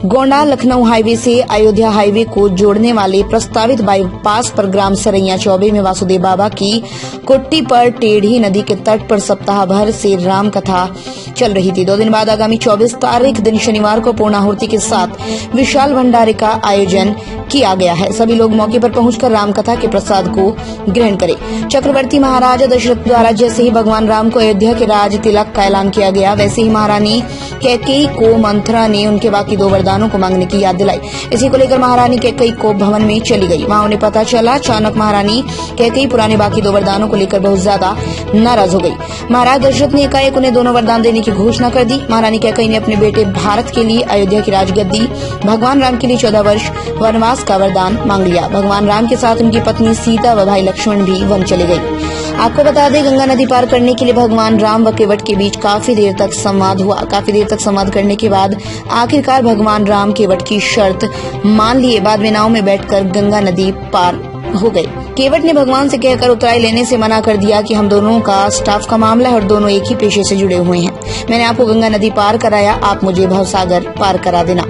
Gonda Lucknow highway से Ayodhya highway को जोड़ने वाले प्रस्तावित बाईपास पर ग्राम सरैया चौबे में वासुदेव बाबा की कुट्टी पर टेढ़ी नदी के तट पर सप्ताह भर से राम कथा चल रही थी। 2 दिन बाद आगामी 24 तारीख दिन शनिवार को पूर्णाहुति के साथ विशाल भंडारे का आयोजन किया गया है। सभी लोग मौके पर पहुंचकर राम कथा के प्रसाद को ग्रहण करें। चक्रवर्ती महाराजा दशरथ द्वारा जैसे ही भगवान राम को अयोध्या के राज तिलक का ऐलान किया गया, वैसे ही महारानी कैकेयी को मंथरा ने उनके बाकी 2 वरदानों को मांगने की याद दिलाई। इसी को लेकर महारानी कैकेयी को भवन में चली गई। वहां उन्हें पता चला अचानक महारानी कैकेयी पुराने बाकी 2 वरदानों को लेकर बहुत ज्यादा नाराज हो गई। महाराज दशरथ ने एकाएक उन्हें दोनों वरदान देने की घोषणा कर दी। महारानी कैकेयी ने अपने बेटे भारत के लिए अयोध्या की राजगद्दी, भगवान राम के लिए 14 वर्ष वनवास का वरदान मांग लिया। भगवान राम के साथ उनकी पत्नी सीता व भाई लक्ष्मण भी वन चले गए। आपको बता दें, गंगा नदी पार करने के लिए भगवान राम व केवट के बीच काफी देर तक संवाद हुआ। काफी देर तक संवाद करने के बाद आखिरकार भगवान राम केवट की शर्त मान लिए। बाद में नाव में बैठकर गंगा नदी पार हो गए। केवट ने भगवान से कहकर उतराई लेने से मना कर दिया कि हम दोनों का स्टाफ का मामला है और दोनों एक ही पेशे से जुड़े हुए हैं। मैंने आपको गंगा नदी पार कराया, आप मुझे भवसागर पार करा देना।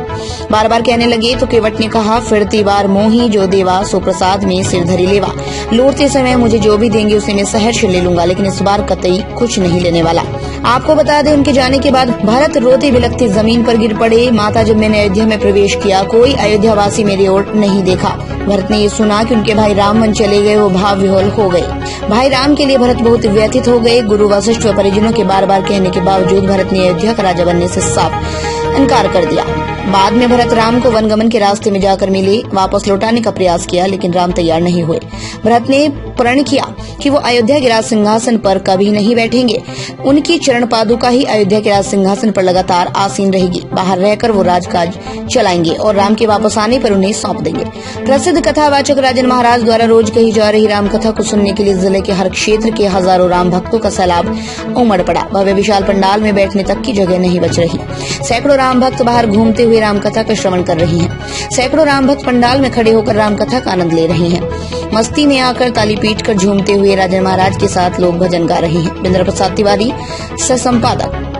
बार बार कहने लगे तो केवट ने कहा, फिरती बार मोही जो देवा सो प्रसाद में सिर धरी लेवा। लौटते समय मुझे जो भी देंगे उसे मैं सहर्ष ले लूंगा, लेकिन इस बार कतई कुछ नहीं लेने वाला। आपको बता दें, उनके जाने के बाद भरत रोते बिलखते जमीन पर गिर पड़े। माता, जब मैंने अयोध्या में प्रवेश किया, कोई अयोध्यावासी मेरी ओर नहीं देखा। भरत ने ये सुना कि उनके भाई राम वन चले गए, वो भाव विह्वल हो गए। भाई राम के लिए भरत बहुत व्यथित हो गए। गुरु वशिष्ठ व परिजनों के बार बार कहने के बावजूद भरत ने अयोध्या का राजा बनने से साफ इनकार कर दिया। बाद में भरत राम को वनगमन के रास्ते में जाकर मिले, वापस लौटाने का प्रयास किया, लेकिन राम तैयार नहीं हुए। भरत ने प्रण किया कि वो अयोध्या के राज सिंहासन पर कभी नहीं बैठेंगे। उनकी चरण पादुका ही अयोध्या के राज सिंहासन पर लगातार आसीन रहेगी। बाहर रहकर वो राजकाज चलाएंगे और राम के वापस आने पर उन्हें सौंप देंगे। प्रसिद्ध कथावाचक राजन महाराज द्वारा रोज कही जा रही राम कथा को सुनने के लिए जिले के हर क्षेत्र के हजारों राम भक्तों का सैलाब उमड़ पड़ा। भव्य विशाल पंडाल में बैठने तक की जगह नहीं बच रही। सैकड़ों राम भक्त बाहर घूमते हुए राम कथा का श्रवण कर रही हैं। सैकड़ों राम भक्त पंडाल में खड़े होकर राम कथा का आनंद ले रहे हैं। मस्ती में आकर ताली पीट कर झूमते हुए राजन महाराज के साथ लोग भजन गा रहे हैं। बिंद्र प्रसाद तिवारी सह संपादक।